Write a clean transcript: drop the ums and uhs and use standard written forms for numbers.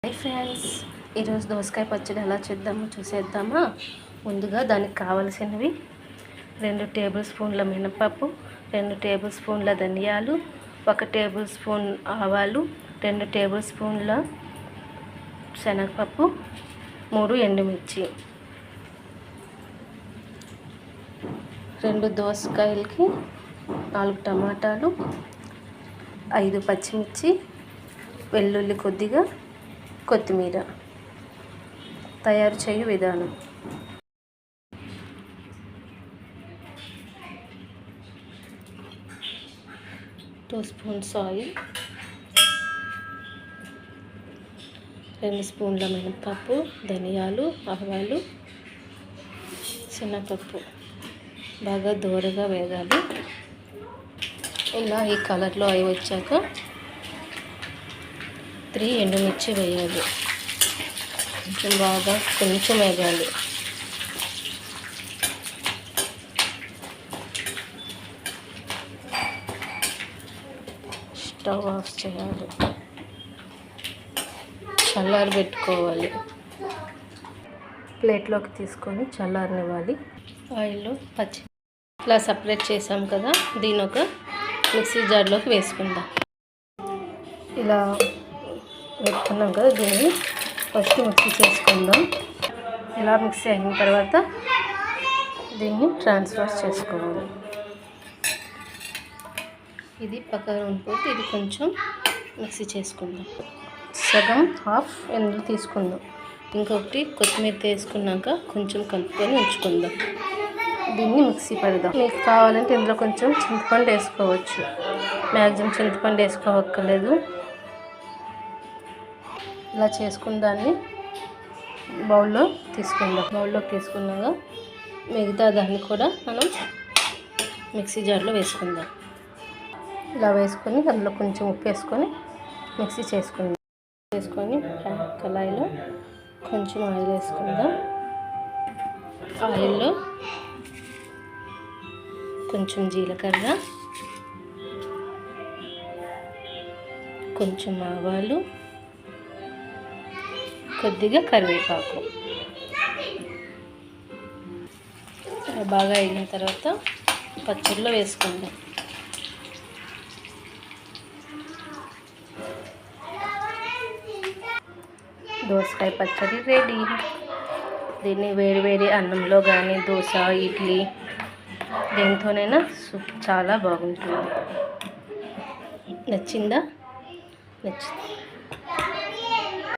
Hi friends, ఈరోజు దోసకాయ పచ్చడి ఎలా చేద్దామో చూసేద్దామా. ముందుగా దానికి కావలసినవి 2 టేబుల్ స్పూన్ల మినపప్పు, 2 టేబుల్ స్పూన్ల ధనియాలు, 1 టేబుల్ స్పూన్ ఆవాలు, 2 టేబుల్ స్పూన్ల శనగపప్పు, 3 ఎండుమిర్చి, 2 దోసకాయలకి 4 టమాటాలు, 5 పచ్చిమిర్చి, వెల్లుల్లి కొద్దిగా, కొత్తిమీర. తయారు చేయు విధానం: 2 స్పూన్స్ ఆయిల్, 2 స్పూన్ల మినపప్పు, ధనియాలు, ఆవాలు, శనగపప్పు బాగా దోరగా వేగాలి. ఇలా ఈ కలర్లో అవి వచ్చాక 3 ఎండుమిర్చి వేయాలి. కొంచెం వేగాలి. స్టవ్ ఆఫ్ చేయాలి. చల్లారి పెట్టుకోవాలి. ప్లేట్లోకి తీసుకొని చల్లారనివ్వాలి. ఆయిల్లో ఇలా సపరేట్ చేసాం కదా, దీని ఒక మిక్సీ జార్లోకి వేసుకుందాం. ఇలా పెట్టుకున్నాం కదా, దీన్ని ఫస్ట్ మిక్సీ చేసుకుందాం. ఇలా మిక్సీ అయిన తర్వాత దీన్ని ట్రాన్స్ఫర్ చేసుకోవాలి. ఇది పక్కన ఉండిపోతే ఇది కొంచెం మిక్సీ చేసుకుందాం. సగం హాఫ్ ఎందుకు తీసుకుందాం. ఇంకొకటి కొత్తిమీర తీసుకున్నాక కొంచెం కలుపుకొని ఉంచుకుందాం. దీన్ని మిక్సీ పెడదాం. మీకు కావాలంటే ఇందులో కొంచెం చింతపండు వేసుకోవచ్చు. మ్యాక్సిమం చింతపండు వేసుకోవక్కర్లేదు. ఇలా చేసుకున్న దాన్ని బౌల్లోకి తీసుకున్నాక మిగతా దాన్ని కూడా మనం మిక్సీ జార్లో వేసుకుందాం. ఇలా వేసుకొని అందులో కొంచెం ఉప్పు వేసుకొని మిక్సీ చేసుకొని కళాయిలో కొంచెం ఆయిల్ వేసుకుందాం. ఆయిల్లో కొంచెం జీలకర్ర, కొంచెం ఆవాలు, కొద్దిగా కరివేపాకు బాగా అయిన తర్వాత పచ్చడిలో వేసుకుందాం. దోసకాయ పచ్చడి రెడీ. దీన్ని వేడి అన్నంలో కానీ దోశ, ఇడ్లీ దేనితోనైనా చాలా బాగుంటుంది. నచ్చిందా? నచ్చింది.